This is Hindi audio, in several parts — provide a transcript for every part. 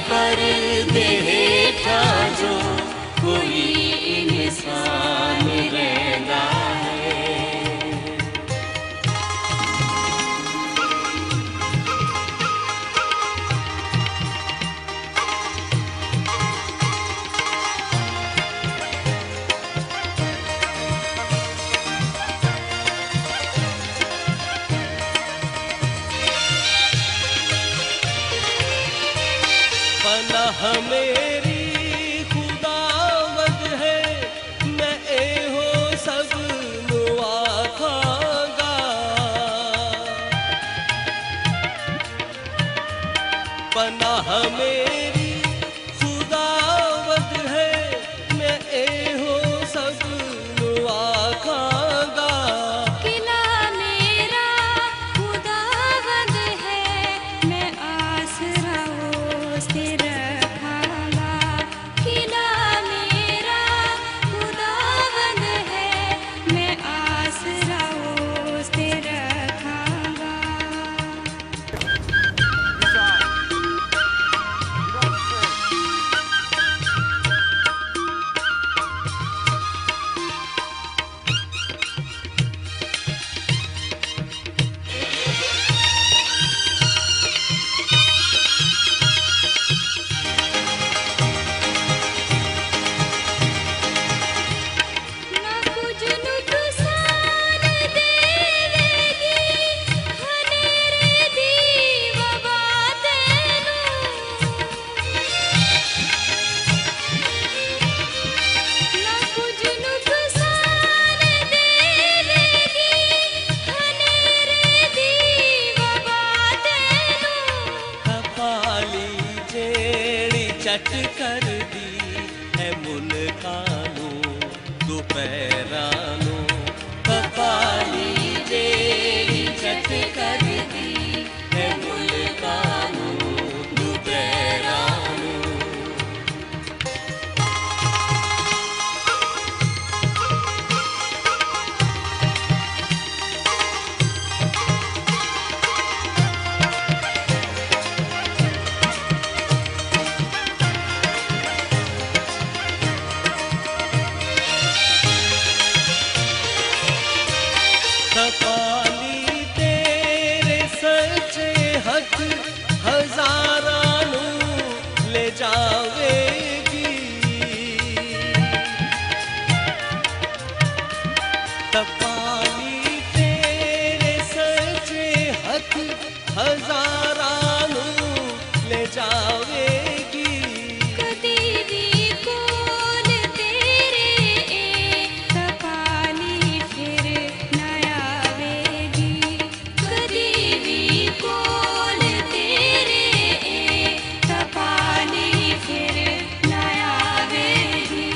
पर्दे हेठा जो कोई इंसान रहंदा है। पनाह मेरी खुदावंद है, मैं एहो सब नु आखांगा। पनाह मेरी खुदावंद है, मैं एहो सब नु आखांगा। किला मेरा खुदावंद है, मैं आसरा उससे रखांगा। किला मेरा खुदावंद है, मैं आसरा उससे रखांगा। ना कुछ नुकसान देवेगी हनेरे दीवा बातेनु। ना कुछ नुकसान देवेगी हनेरे दीवा बातेनु। कपाली जेड़ी चट कर दी है मुल्कानू दोपहरानू। कपाली जेड़ी चट कर दी है मुल्कानू दोपहरानू। कपाली तेरे सच्चे हक हजारानू ले जावेगी। कपाली तेरे सच्चे हक हजारानू ले जावेगी। कदी भी कोल तेरे कपाली फिर न आवेगी। कदी भी कोल तेरे कपाली फिर न आवेगी।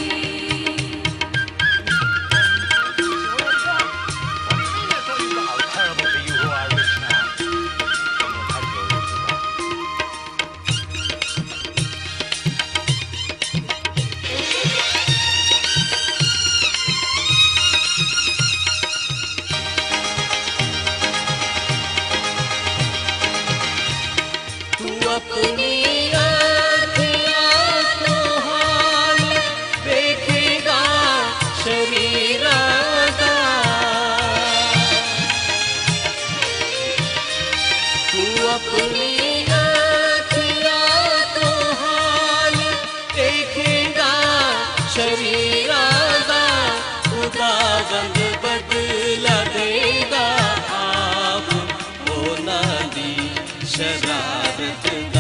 How terrible for you who are rich now. तू अपनी आँखियाँ तो हाल देखेगा शरीरां दा। तू अपनी आँखियाँ तो हाल देखेगा शरीरां दा। खुदावंद बदला देगा आप होना दी शरारत दा।